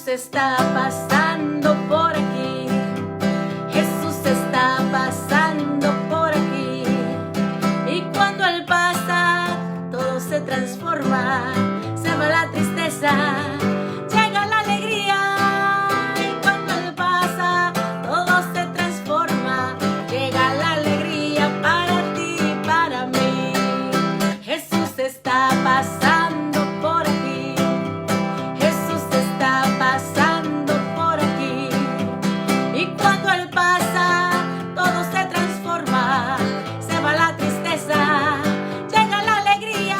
Jesús está pasando por aquí. Jesús está pasando por aquí. Y cuando Él pasa, todo se transforma. Se va la tristeza, llega la alegría. Y cuando Él pasa, todo se transforma. Llega la alegría para ti y para mí. Jesús está pasando por aquí. Jesús está pasando por aquí. Y cuando Él pasa, todo se transforma. Se va la tristeza, llega la alegría.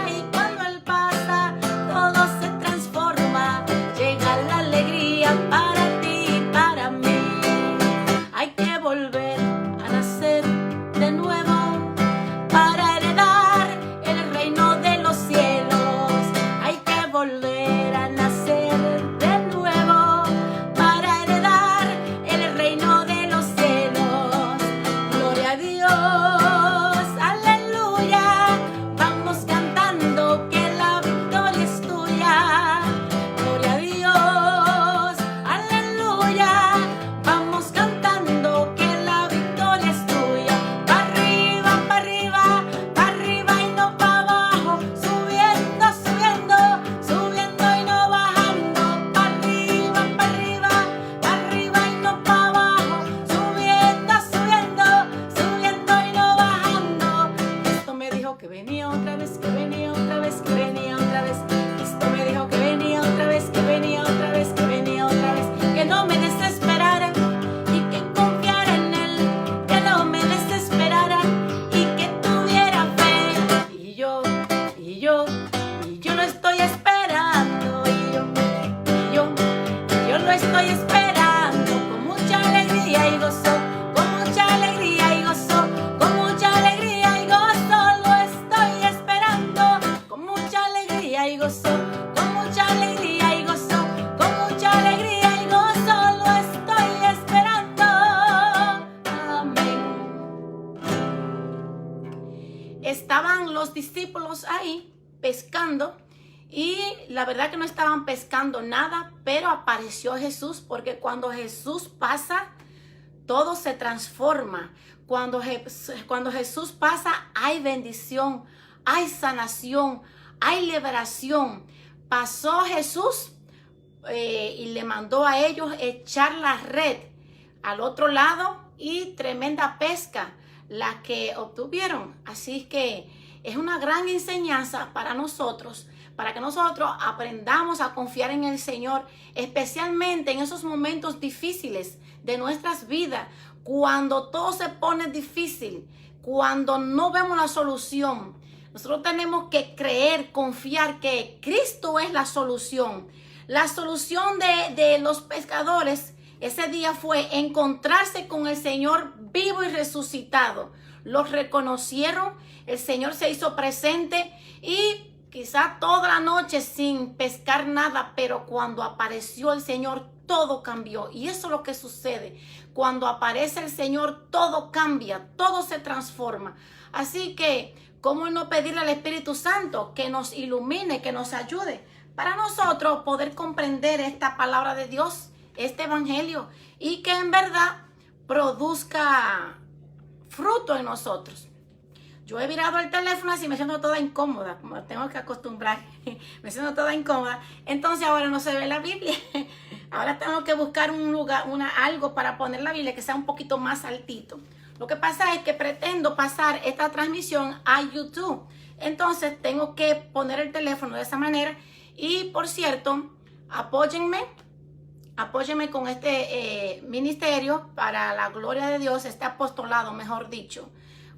Y cuando Él pasa, todo se transforma. Llega la alegría para ti y para mí. Hay que volver a nacer de nuevo para heredar el reino de los cielos. Hay que volver a nacer de nuevo para heredar el reino de los cielos. Gloria a Dios, aleluya. Vamos cantando que la victoria es tuya. Gloria a Dios, aleluya. Vamos cantando que la victoria es tuya. Pa' arriba, pa' arriba, pa' arriba y no pa' abajo. Subiendo, subiendo, subiendo y no bajando. Pa' arriba, pa' arriba, pa' arriba y no pa' abajo. Subiendo, subiendo, subiendo y no bajando. Esto me dijo que venía otra vez, que venía otra vez, que venía otra vez. Esto me dijo que venía otra vez, que venía otra vez, que venía otra vez. Que no me desesperara y que confiara en Él. Que no me desesperara y que tuviera fe. Y yo lo estoy esperando. Yo lo estoy esperando con mucha alegría y gozo. Con mucha alegría y gozo. Con mucha alegría y gozo. Lo estoy esperando con mucha alegría y gozo. Con mucha alegría y gozo. Con mucha alegría y gozo. Lo estoy esperando. Amén. Estaban los discípulos ahí pescando y la verdad que no estaban pescando nada, pero apareció Jesús, porque cuando Jesús pasa, todo se transforma. Cuando Jesús pasa, hay bendición, hay sanación, hay liberación. Pasó Jesús y le mandó a ellos echar la red al otro lado y tremenda pesca la que obtuvieron. Así que es una gran enseñanza para nosotros, para que nosotros aprendamos a confiar en el Señor, especialmente en esos momentos difíciles de nuestras vidas, cuando todo se pone difícil, cuando no vemos la solución. Nosotros tenemos que creer, confiar que Cristo es la solución. La solución de los pescadores ese día fue encontrarse con el Señor vivo y resucitado. Los reconocieron, el Señor se hizo presente y quizá toda la noche sin pescar nada, pero cuando apareció el Señor todo cambió. Y eso es lo que sucede. Cuando aparece el Señor todo cambia, todo se transforma. Así que, ¿cómo no pedirle al Espíritu Santo que nos ilumine, que nos ayude para nosotros poder comprender esta palabra de Dios, este evangelio, y que en verdad produzca fruto en nosotros? Yo he virado el teléfono así, me siento toda incómoda, como tengo que acostumbrar, me siento toda incómoda. Entonces ahora no se ve la Biblia. Ahora tengo que buscar un lugar, algo para poner la Biblia que sea un poquito más altito. Lo que pasa es que pretendo pasar esta transmisión a YouTube. Entonces tengo que poner el teléfono de esa manera. Y por cierto, apóyenme con este ministerio para la gloria de Dios, este apostolado, mejor dicho.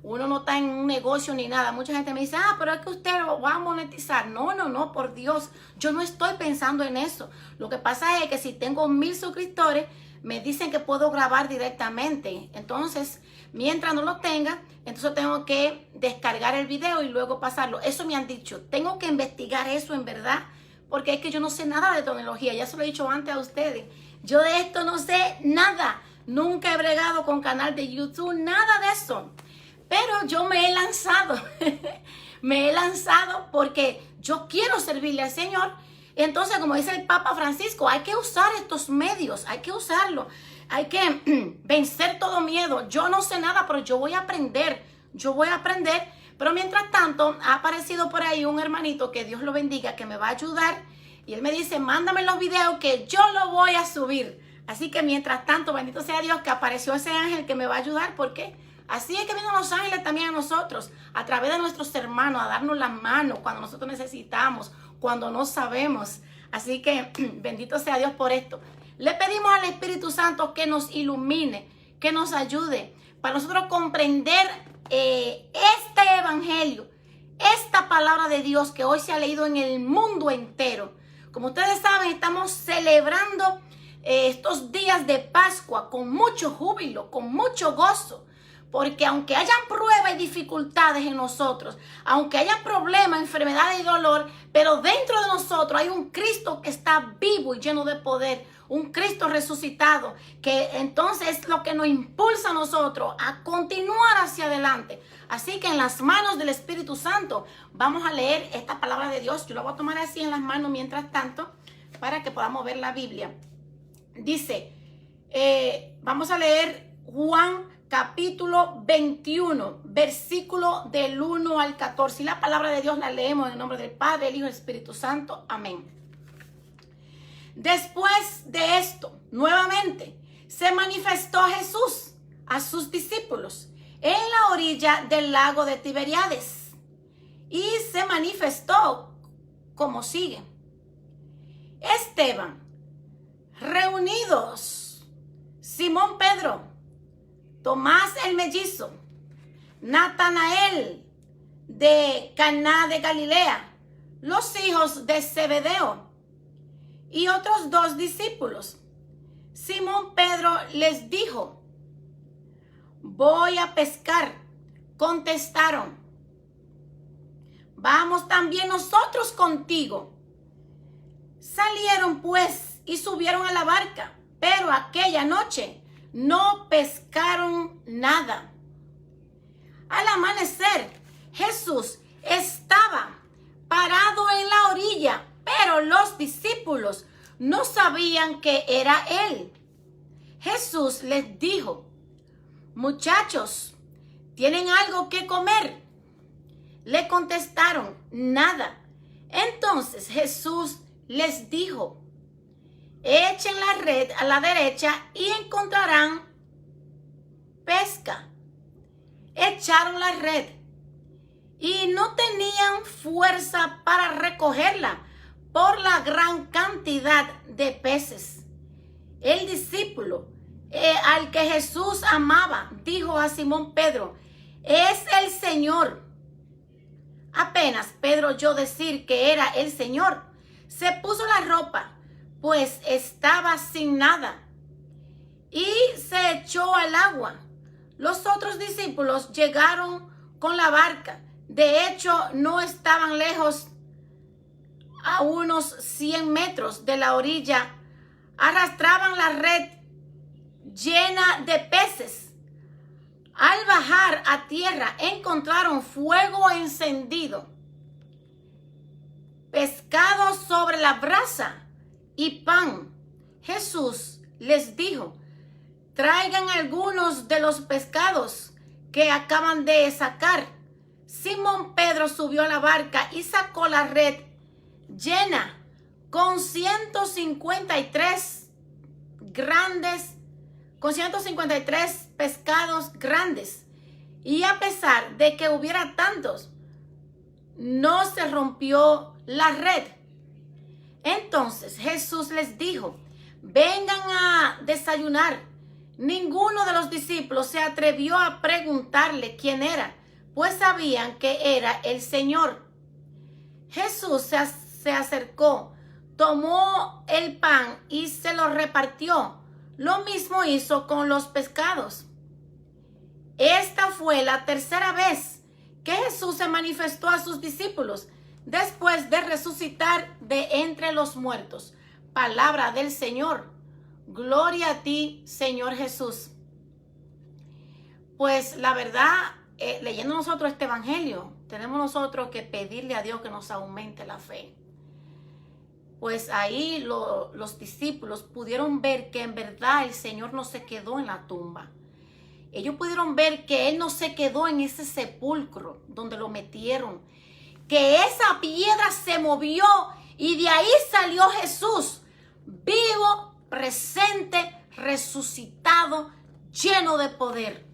Uno no está en un negocio ni nada. Mucha gente me dice, pero es que usted lo va a monetizar. No, por Dios. Yo no estoy pensando en eso. Lo que pasa es que si tengo 1000 suscriptores, me dicen que puedo grabar directamente. Entonces, mientras no lo tenga, entonces tengo que descargar el video y luego pasarlo. Eso me han dicho. Tengo que investigar eso en verdad, porque es que yo no sé nada de tecnología. Ya se lo he dicho antes a ustedes. Yo de esto no sé nada. Nunca he bregado con canal de YouTube, nada de eso. Pero yo me he lanzado. Me he lanzado porque yo quiero servirle al Señor. Entonces, como dice el Papa Francisco, hay que usar estos medios, hay que usarlo. Hay que vencer todo miedo. Yo no sé nada, pero yo voy a aprender. Pero mientras tanto, ha aparecido por ahí un hermanito, que Dios lo bendiga, que me va a ayudar. Y él me dice, mándame los videos que yo lo voy a subir. Así que mientras tanto, bendito sea Dios que apareció ese ángel que me va a ayudar. Porque así es que vienen los ángeles también a nosotros, a través de nuestros hermanos, a darnos la mano cuando nosotros necesitamos, cuando no sabemos. Así que bendito sea Dios por esto. Le pedimos al Espíritu Santo que nos ilumine, que nos ayude para nosotros comprender este evangelio, esta palabra de Dios que hoy se ha leído en el mundo entero. Como ustedes saben, estamos celebrando estos días de Pascua con mucho júbilo, con mucho gozo. Porque aunque hayan pruebas y dificultades en nosotros, aunque haya problemas, enfermedades y dolor, pero dentro de nosotros hay un Cristo que está vivo y lleno de poder, un Cristo resucitado, que entonces es lo que nos impulsa a nosotros a continuar hacia adelante. Así que en las manos del Espíritu Santo vamos a leer esta palabra de Dios. Yo la voy a tomar así en las manos mientras tanto para que podamos ver la Biblia. Dice, vamos a leer Juan capítulo 21, versículo del 1 al 14. Y la palabra de Dios la leemos en el nombre del Padre, el Hijo y el Espíritu Santo. Amén. Después de esto, nuevamente, se manifestó Jesús a sus discípulos en la orilla del lago de Tiberíades. Y se manifestó como sigue. Esteban, reunidos, Simón Pedro, Tomás el mellizo, Natanael de Caná de Galilea, los hijos de Zebedeo y otros 2 discípulos. Simón Pedro les dijo, voy a pescar. Contestaron, vamos también nosotros contigo. Salieron pues y subieron a la barca, pero aquella noche no pescaron nada. Al amanecer, Jesús estaba parado en la orilla, pero los discípulos no sabían que era él. Jesús les dijo, muchachos, ¿tienen algo que comer? Le contestaron, nada. Entonces Jesús les dijo, echen la red a la derecha y encontrarán pesca. Echaron la red y no tenían fuerza para recogerla por la gran cantidad de peces. El discípulo al que Jesús amaba dijo a Simón Pedro, es el Señor. Apenas Pedro oyó decir que era el Señor, se puso la ropa, pues estaba sin nada, y se echó al agua. Los otros discípulos llegaron con la barca. De hecho, no estaban lejos, a unos 100 metros de la orilla. Arrastraban la red llena de peces. Al bajar a tierra, encontraron fuego encendido, pescado sobre la brasa y pan. Jesús les dijo, traigan algunos de los pescados que acaban de sacar. Simón Pedro subió a la barca y sacó la red llena con 153 pescados grandes. Y a pesar de que hubiera tantos, no se rompió la red. Entonces Jesús les dijo, vengan a desayunar. Ninguno de los discípulos se atrevió a preguntarle quién era, pues sabían que era el Señor. Jesús se acercó, tomó el pan y se lo repartió. Lo mismo hizo con los pescados. Esta fue la tercera vez que Jesús se manifestó a sus discípulos después de resucitar de entre los muertos. Palabra del Señor. Gloria a ti, Señor Jesús. Pues la verdad, leyendo nosotros este evangelio, tenemos nosotros que pedirle a Dios que nos aumente la fe. pues ahí los discípulos pudieron ver que en verdad el Señor no se quedó en la tumba. Ellos pudieron ver que Él no se quedó en ese sepulcro donde lo metieron, que esa piedra se movió y de ahí salió Jesús, vivo, presente, resucitado, lleno de poder.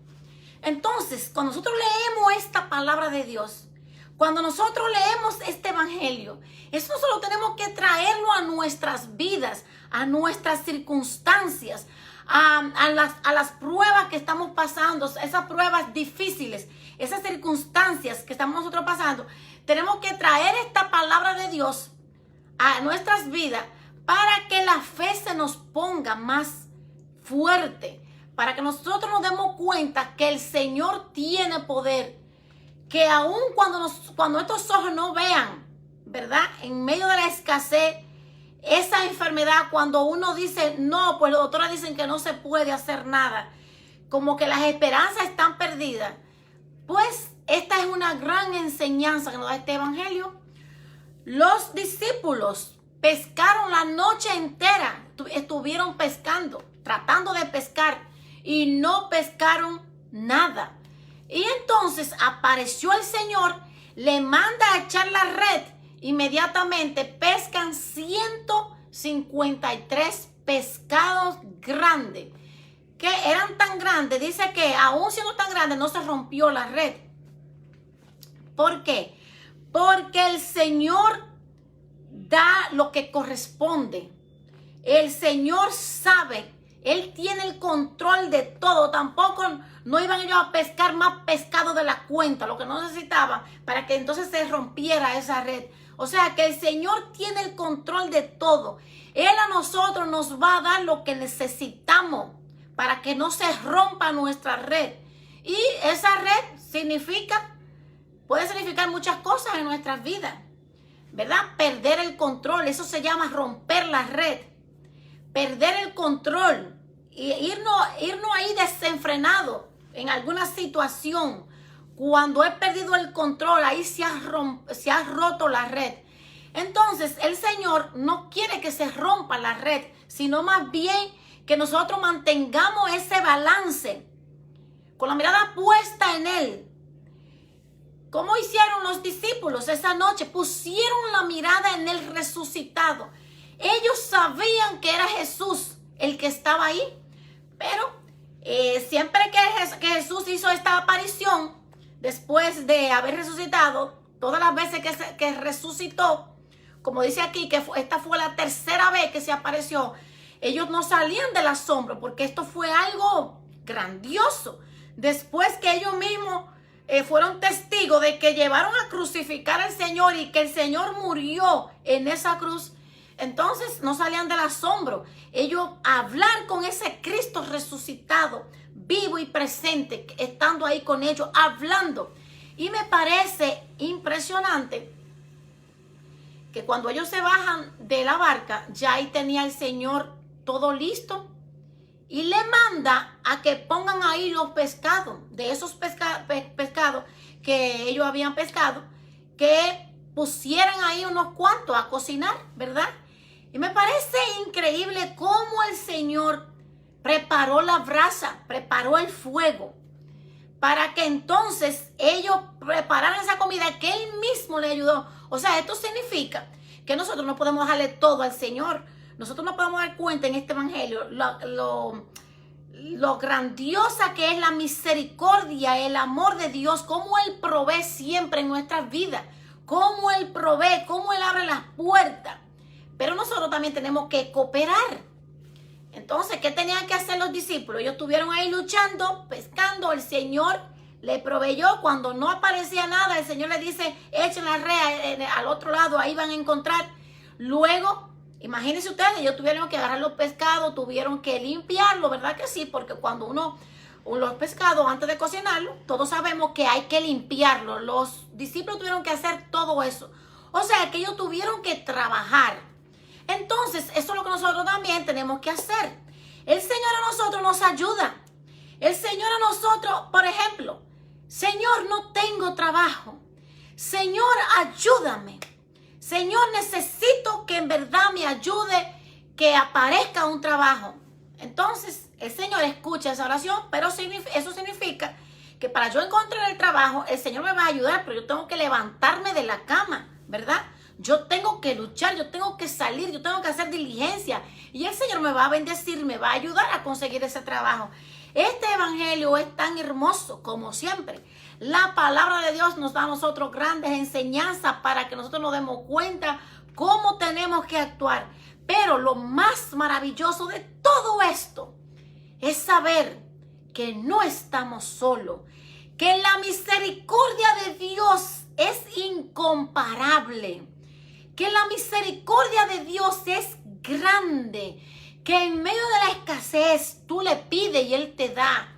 Entonces, cuando nosotros leemos esta palabra de Dios, cuando nosotros leemos este evangelio, eso solo tenemos que traerlo a nuestras vidas, a nuestras circunstancias, a las pruebas que estamos pasando, esas pruebas difíciles, esas circunstancias que estamos nosotros pasando. Tenemos que traer esta palabra de Dios a nuestras vidas para que la fe se nos ponga más fuerte, para que nosotros nos demos cuenta que el Señor tiene poder, que aun cuando estos ojos no vean, ¿verdad? En medio de la escasez, esa enfermedad, cuando uno dice no, pues los doctores dicen que no se puede hacer nada, como que las esperanzas están perdidas, pues esta es una gran enseñanza que nos da este evangelio. Los discípulos pescaron la noche entera, estuvieron pescando, tratando de pescar y no pescaron nada. Y entonces apareció el Señor, le manda a echar la red, inmediatamente pescan 153 pescados grandes, que eran tan grandes, dice que aún siendo tan grandes no se rompió la red. ¿Por qué? Porque el Señor da lo que corresponde. El Señor sabe, Él tiene el control de todo. Tampoco no iban ellos a pescar más pescado de la cuenta, lo que no necesitaban, para que entonces se rompiera esa red. O sea que el Señor tiene el control de todo. Él a nosotros nos va a dar lo que necesitamos para que no se rompa nuestra red. Y esa red puede significar muchas cosas en nuestras vidas, ¿verdad? Perder el control, eso se llama romper la red. Perder el control y irnos ahí desenfrenado en alguna situación. Cuando he perdido el control, ahí se ha roto la red. Entonces, el Señor no quiere que se rompa la red, sino más bien que nosotros mantengamos ese balance con la mirada puesta en Él. ¿Cómo hicieron los discípulos esa noche? Pusieron la mirada en el resucitado. Ellos sabían que era Jesús el que estaba ahí, pero siempre que Jesús hizo esta aparición, después de haber resucitado, todas las veces que resucitó, como dice aquí, que esta fue la tercera vez que se apareció, ellos no salían del asombro, porque esto fue algo grandioso. Después que ellos mismos fueron testigos de que llevaron a crucificar al Señor y que el Señor murió en esa cruz, entonces no salían del asombro. Ellos hablar con ese Cristo resucitado, vivo y presente, estando ahí con ellos, hablando. Y me parece impresionante que cuando ellos se bajan de la barca, ya ahí tenía el Señor todo listo y le manda a que pongan ahí los pescados, de esos pescados que ellos habían pescado, que pusieran ahí unos cuantos a cocinar, ¿verdad? Y me parece increíble cómo el Señor preparó la brasa, preparó el fuego, para que entonces ellos prepararan esa comida que Él mismo le ayudó. O sea, esto significa que nosotros no podemos darle todo al Señor. Nosotros no podemos dar cuenta en este evangelio lo grandiosa que es la misericordia, el amor de Dios, cómo Él provee siempre en nuestras vidas, cómo Él provee, cómo Él abre las puertas. Pero nosotros también tenemos que cooperar. Entonces, ¿qué tenían que hacer los discípulos? Ellos estuvieron ahí luchando, pescando. El Señor le proveyó. Cuando no aparecía nada, el Señor le dice, echen la red al otro lado, ahí van a encontrar. Luego, imagínense ustedes, ellos tuvieron que agarrar los pescados, tuvieron que limpiarlo, ¿verdad que sí? Porque cuando los pescados, antes de cocinarlo, todos sabemos que hay que limpiarlo. Los discípulos tuvieron que hacer todo eso. O sea, que ellos tuvieron que trabajar. Entonces, eso es lo que nosotros también tenemos que hacer. El Señor a nosotros nos ayuda. El Señor a nosotros, por ejemplo, Señor, no tengo trabajo. Señor, ayúdame. Señor, necesito que en verdad me ayude, que aparezca un trabajo. Entonces, el Señor escucha esa oración, pero eso significa que para yo encontrar el trabajo, el Señor me va a ayudar, pero yo tengo que levantarme de la cama, ¿verdad? Yo tengo que luchar, yo tengo que salir, yo tengo que hacer diligencia. Y el Señor me va a bendecir, me va a ayudar a conseguir ese trabajo. Este evangelio es tan hermoso como siempre. La palabra de Dios nos da a nosotros grandes enseñanzas para que nosotros nos demos cuenta cómo tenemos que actuar. Pero lo más maravilloso de todo esto es saber que no estamos solos, que la misericordia de Dios es incomparable, que la misericordia de Dios es grande, que en medio de la escasez tú le pides y Él te da,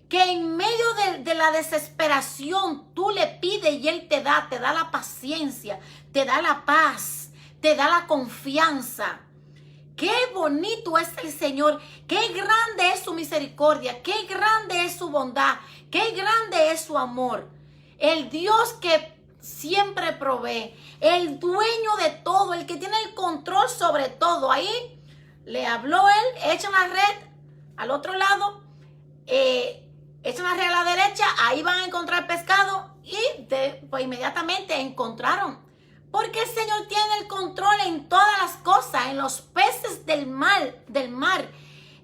que en medio de la desesperación tú le pides y Él te da la paciencia, te da la paz, te da la confianza. Qué bonito es el Señor, qué grande es su misericordia, qué grande es su bondad, qué grande es su amor. El Dios que siempre provee, el dueño de todo, el que tiene el control sobre todo. Ahí le habló él, echan la red al otro lado, echan la red a la derecha, ahí van a encontrar pescado y pues inmediatamente encontraron. Porque el Señor tiene el control en todas las cosas, en los peces del mar,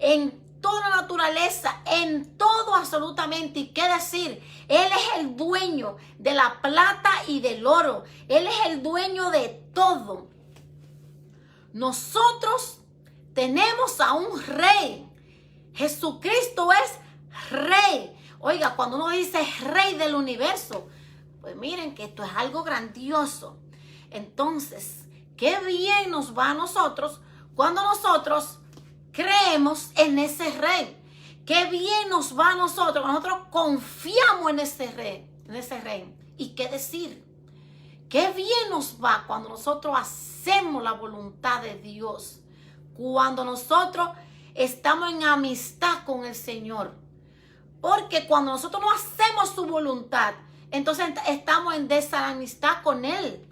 en toda la naturaleza, en todo absolutamente. ¿Y qué decir? Él es el dueño de la plata y del oro. Él es el dueño de todo. Nosotros tenemos a un rey. Jesucristo es rey. Oiga, cuando uno dice rey del universo, pues miren que esto es algo grandioso. Entonces, qué bien nos va a nosotros cuando nosotros creemos en ese rey. Qué bien nos va a nosotros cuando nosotros confiamos en ese rey. ¿Y qué decir? Qué bien nos va cuando nosotros hacemos la voluntad de Dios. Cuando nosotros estamos en amistad con el Señor. Porque cuando nosotros no hacemos su voluntad, entonces estamos en desamistad con Él.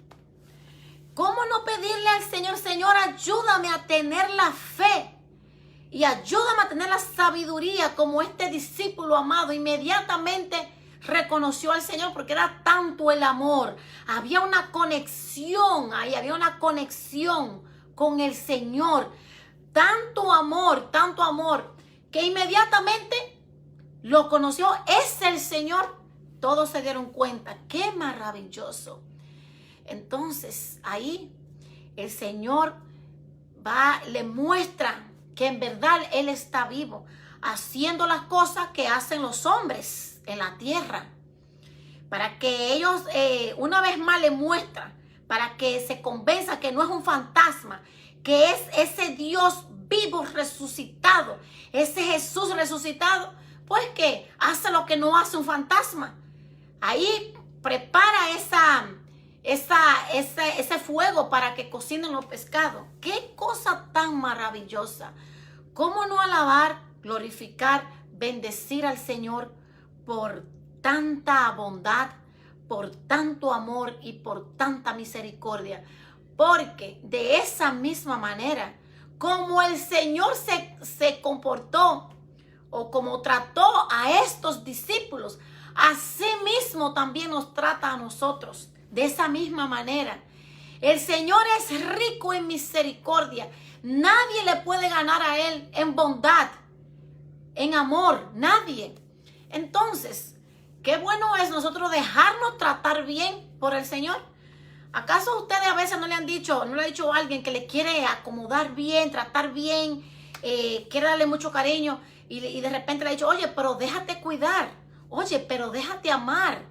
¿Cómo no pedirle al Señor, Señor, ayúdame a tener la fe y ayúdame a tener la sabiduría como este discípulo amado? Inmediatamente reconoció al Señor porque era tanto el amor. Había una conexión ahí, había una conexión con el Señor. Tanto amor, que inmediatamente lo conoció. Es el Señor. Todos se dieron cuenta. ¡Qué maravilloso! Entonces, ahí el Señor le muestra que en verdad Él está vivo, haciendo las cosas que hacen los hombres en la tierra. Para que ellos, una vez más le muestra, para que se convenza que no es un fantasma, que es ese Dios vivo resucitado, ese Jesús resucitado, pues que hace lo que no hace un fantasma. Ahí prepara ese fuego para que cocinen los pescados. ¡Qué cosa tan maravillosa! ¿Cómo no alabar, glorificar, bendecir al Señor por tanta bondad, por tanto amor y por tanta misericordia? Porque de esa misma manera, como el Señor se comportó o como trató a estos discípulos, así mismo también nos trata a nosotros. De esa misma manera, el Señor es rico en misericordia. Nadie le puede ganar a Él en bondad, en amor, nadie. Entonces, qué bueno es nosotros dejarnos tratar bien por el Señor. ¿Acaso ustedes a veces no le ha dicho a alguien que le quiere acomodar bien, tratar bien, quiere darle mucho cariño y de repente le ha dicho, oye, pero déjate cuidar, oye, pero déjate amar?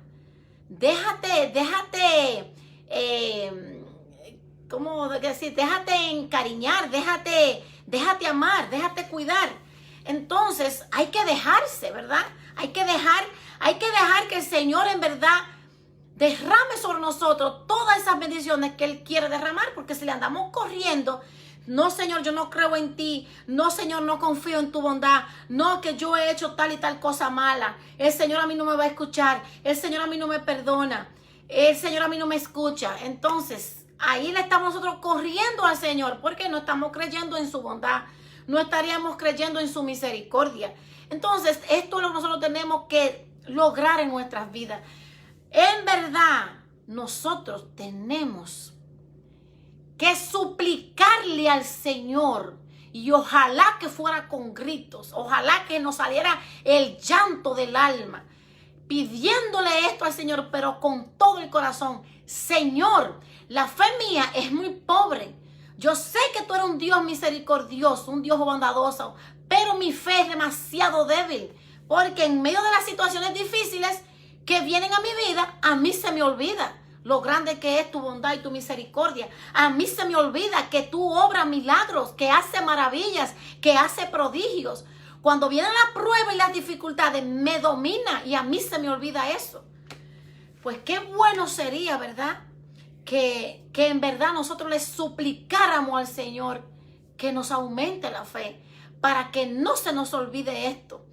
Déjate, ¿cómo decir? Déjate encariñar, déjate amar, déjate cuidar. Entonces hay que dejarse, ¿verdad? Hay que dejar que el Señor en verdad derrame sobre nosotros todas esas bendiciones que Él quiere derramar, porque si le andamos corriendo, no, Señor, yo no creo en ti. No, Señor, no confío en tu bondad. No, que yo he hecho tal y tal cosa mala. El Señor a mí no me va a escuchar. El Señor a mí no me perdona. El Señor a mí no me escucha. Entonces, ahí le estamos nosotros corriendo al Señor, porque no estamos creyendo en su bondad, no estaríamos creyendo en su misericordia. Entonces, esto es lo que nosotros tenemos que lograr en nuestras vidas. En verdad, nosotros tenemos que suplicarle al Señor, y ojalá que fuera con gritos, ojalá que nos saliera el llanto del alma, pidiéndole esto al Señor, pero con todo el corazón. Señor, la fe mía es muy pobre. Yo sé que tú eres un Dios misericordioso, un Dios bondadoso, pero mi fe es demasiado débil, porque en medio de las situaciones difíciles que vienen a mi vida, a mí se me olvida lo grande que es tu bondad y tu misericordia. A mí se me olvida que tú obras milagros, que hace maravillas, que hace prodigios. Cuando vienen las pruebas y las dificultades, me domina y a mí se me olvida eso. Pues qué bueno sería, ¿verdad? Que en verdad nosotros le suplicáramos al Señor que nos aumente la fe para que no se nos olvide esto.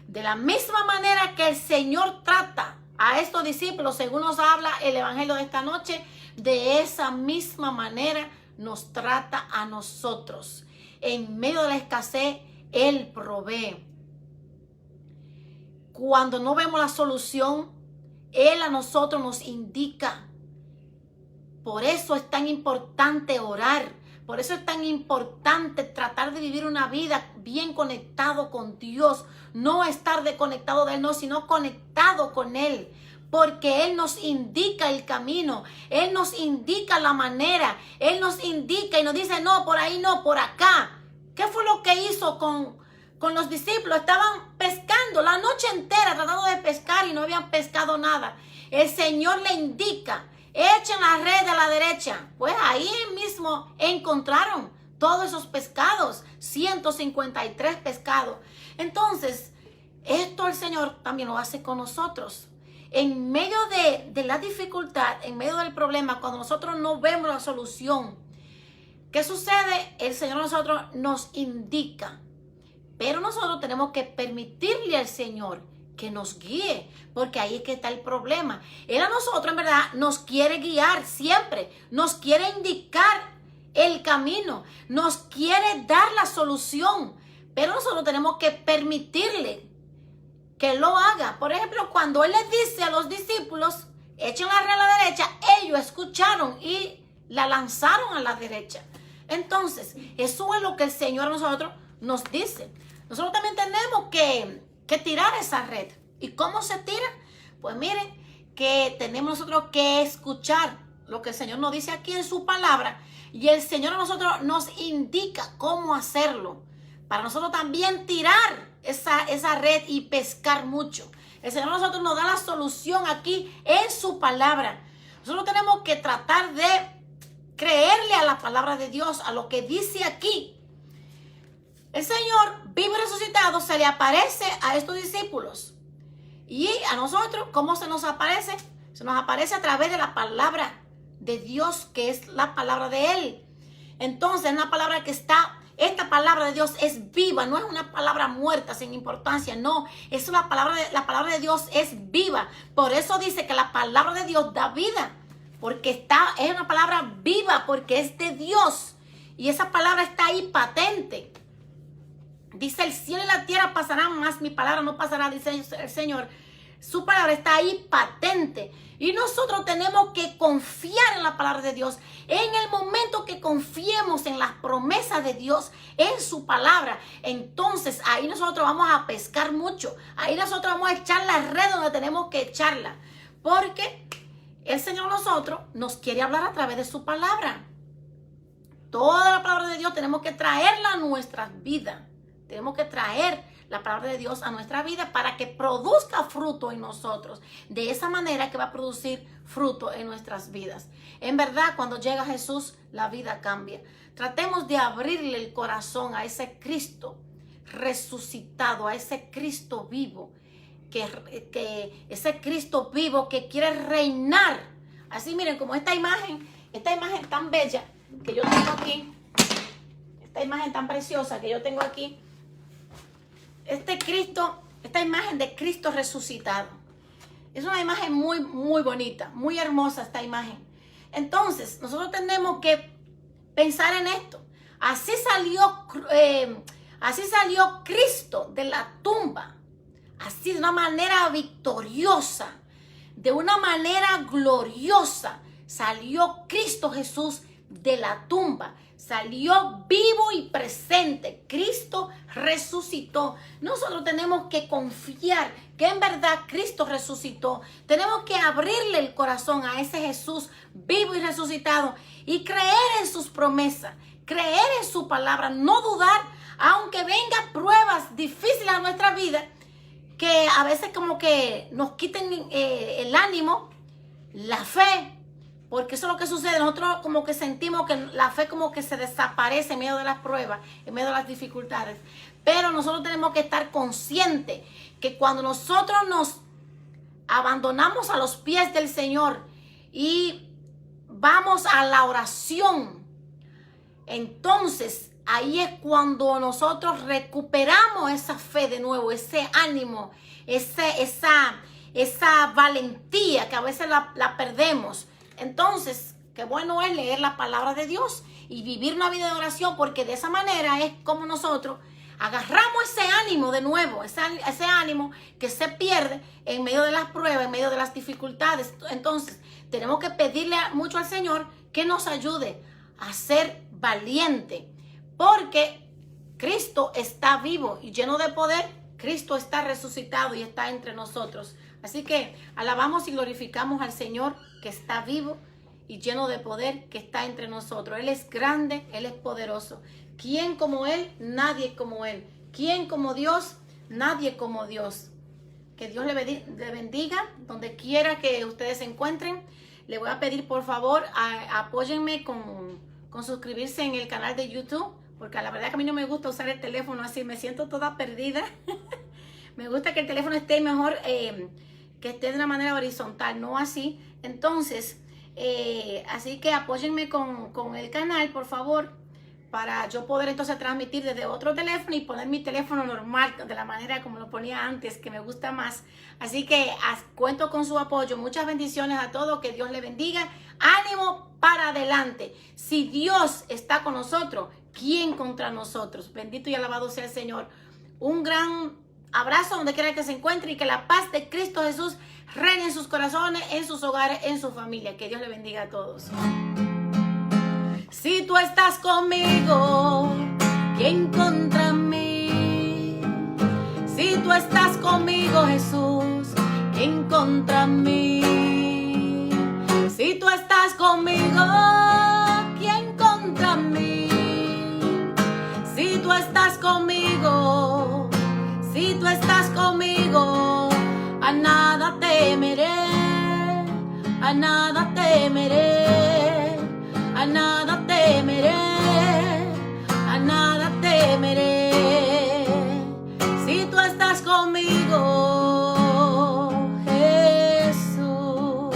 De la misma manera que el Señor trata a estos discípulos, según nos habla el Evangelio de esta noche, de esa misma manera nos trata a nosotros. En medio de la escasez, Él provee. Cuando no vemos la solución, Él a nosotros nos indica. Por eso es tan importante orar. Por eso es tan importante tratar de vivir una vida bien conectado con Dios. No estar desconectado de Él, no, sino conectado con Él. Porque Él nos indica el camino. Él nos indica la manera. Él nos indica y nos dice, no, por ahí no, por acá. ¿Qué fue lo que hizo con los discípulos? Estaban pescando la noche entera, tratando de pescar y no habían pescado nada. El Señor le indica, echen la red a la derecha. Pues ahí mismo encontraron todos esos pescados, 153 pescados. Entonces, esto el Señor también lo hace con nosotros. En medio de la dificultad, en medio del problema, cuando nosotros no vemos la solución, ¿qué sucede? El Señor a nosotros nos indica. Pero nosotros tenemos que permitirle al Señor que nos guíe, porque ahí es que está el problema. Él a nosotros en verdad nos quiere guiar siempre, nos quiere indicar el camino, nos quiere dar la solución, pero nosotros tenemos que permitirle que lo haga. Por ejemplo, cuando Él les dice a los discípulos, echen la red a la derecha, ellos escucharon y la lanzaron a la derecha. Entonces, eso es lo que el Señor a nosotros nos dice. Nosotros también tenemos que tirar esa red. ¿Y cómo se tira? Pues miren, que tenemos nosotros que escuchar lo que el Señor nos dice aquí en su palabra, y el Señor a nosotros nos indica cómo hacerlo, para nosotros también tirar esa red y pescar mucho. El Señor a nosotros nos da la solución aquí en su palabra. Nosotros tenemos que tratar de creerle a la palabra de Dios, a lo que dice aquí. El Señor vivo y resucitado se le aparece a estos discípulos. Y a nosotros, ¿cómo se nos aparece? Se nos aparece a través de la palabra de Dios, que es la palabra de Él. Entonces, es una palabra que esta palabra de Dios es viva, no es una palabra muerta sin importancia, no, es la palabra de Dios es viva. Por eso dice que la palabra de Dios da vida, porque es una palabra viva, porque es de Dios, y esa palabra está ahí patente. Dice, el cielo y la tierra pasarán, más mi palabra no pasará, dice el Señor. Su palabra está ahí patente. Y nosotros tenemos que confiar en la palabra de Dios. En el momento que confiemos en las promesas de Dios, en su palabra, entonces ahí nosotros vamos a pescar mucho. Ahí nosotros vamos a echar la red donde tenemos que echarla. Porque el Señor a nosotros nos quiere hablar a través de su palabra. Toda la palabra de Dios tenemos que traerla a nuestras vidas. Tenemos que traer la palabra de Dios a nuestra vida para que produzca fruto en nosotros. De esa manera que va a producir fruto en nuestras vidas. En verdad, cuando llega Jesús, la vida cambia. Tratemos de abrirle el corazón a ese Cristo resucitado, a ese Cristo vivo, ese Cristo vivo que quiere reinar. Así miren, como esta imagen tan bella que yo tengo aquí, esta imagen tan preciosa que yo tengo aquí. Esta imagen de Cristo resucitado, es una imagen muy, muy bonita, muy hermosa esta imagen. Entonces, nosotros tenemos que pensar en esto. Así salió Cristo de la tumba, así de una manera victoriosa, de una manera gloriosa. Salió Cristo Jesús de la tumba, salió vivo y presente. Cristo resucitó. Nosotros tenemos que confiar que en verdad Cristo resucitó. Tenemos que abrirle el corazón a ese Jesús vivo y resucitado y creer en sus promesas, creer en su palabra, no dudar, aunque vengan pruebas difíciles a nuestra vida, que a veces como que nos quiten el ánimo, la fe, porque eso es lo que sucede. Nosotros como que sentimos que la fe como que se desaparece en medio de las pruebas, en medio de las dificultades. Pero nosotros tenemos que estar conscientes que cuando nosotros nos abandonamos a los pies del Señor y vamos a la oración, entonces ahí es cuando nosotros recuperamos esa fe de nuevo, ese ánimo, esa valentía que a veces la perdemos. Entonces, qué bueno es leer la palabra de Dios y vivir una vida de oración, porque de esa manera es como nosotros agarramos ese ánimo de nuevo, ese ánimo que se pierde en medio de las pruebas, en medio de las dificultades. Entonces, tenemos que pedirle mucho al Señor que nos ayude a ser valiente, porque Cristo está vivo y lleno de poder. Cristo está resucitado y está entre nosotros. Así que alabamos y glorificamos al Señor que está vivo y lleno de poder, que está entre nosotros. Él es grande, Él es poderoso. ¿Quién como Él? Nadie como Él. ¿Quién como Dios? Nadie como Dios. Que Dios le bendiga donde quiera que ustedes se encuentren. Le voy a pedir, por favor, apóyenme con suscribirse en el canal de YouTube, porque la verdad que a mí no me gusta usar el teléfono así, me siento toda perdida. Me gusta que el teléfono esté mejor, que esté de una manera horizontal, no así. Entonces, así que apóyenme con el canal, por favor, para yo poder entonces transmitir desde otro teléfono y poner mi teléfono normal, de la manera como lo ponía antes, que me gusta más. Así que cuento con su apoyo. Muchas bendiciones a todos, que Dios le bendiga. Ánimo para adelante. Si Dios está con nosotros, ¿quién contra nosotros? Bendito y alabado sea el Señor. Un gran abrazo donde quiera que se encuentre y que la paz de Cristo Jesús reine en sus corazones, en sus hogares, en su familia. Que Dios le bendiga a todos. Si tú estás conmigo, ¿quién contra mí? Si tú estás conmigo, Jesús, ¿quién contra mí? Si tú estás conmigo, ¿quién contra mí? Si tú estás conmigo, si tú estás conmigo, a nada temeré, a nada temeré, a nada temeré, a nada temeré. Si tú estás conmigo, Jesús.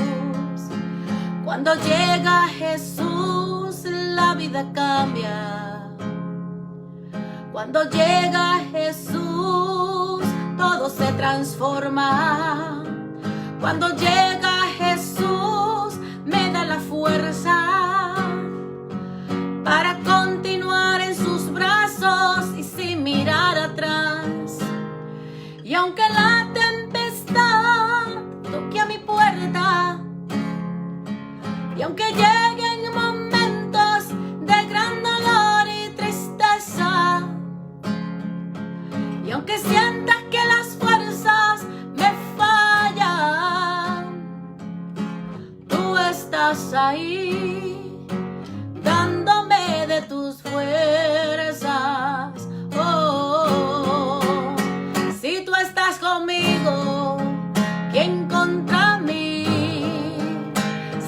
Cuando llega Jesús, la vida cambia. Cuando llega Jesús, todo se transforma. Cuando llega Jesús, me da la fuerza para continuar en sus brazos y sin mirar atrás. Y aunque la tempestad toque a mi puerta, y aunque lleguen momentos de gran dolor y tristeza, y aunque sientas que las fuerzas me fallan, tú estás ahí, dándome de tus fuerzas. Oh, si tú estás conmigo, ¿quién contra mí?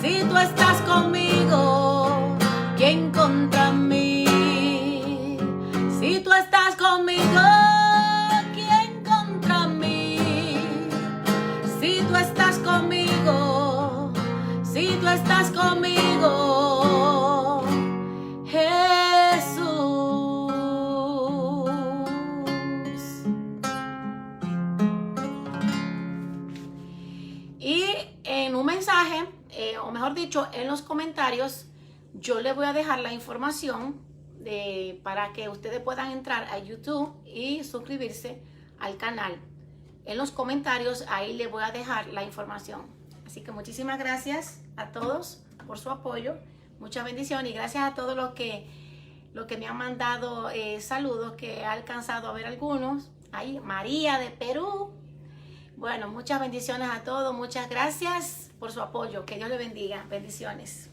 Si tú estás conmigo, ¿quién contra mí? Si tú estás conmigo, ¿quién contra mí? Si tú estás conmigo, si tú estás conmigo, Jesús. Y en un mensaje, o mejor mejor dicho, en los comentarios yo les voy a dejar la información para que ustedes puedan entrar a YouTube y suscribirse al canal. En los comentarios ahí les voy a dejar la información. Así que muchísimas gracias a todos por su apoyo. Muchas bendiciones y gracias a todos los que me han mandado saludos, que he alcanzado a ver algunos. Ahí, María de Perú. Bueno, muchas bendiciones a todos. Muchas gracias por su apoyo. Que Dios les bendiga. Bendiciones.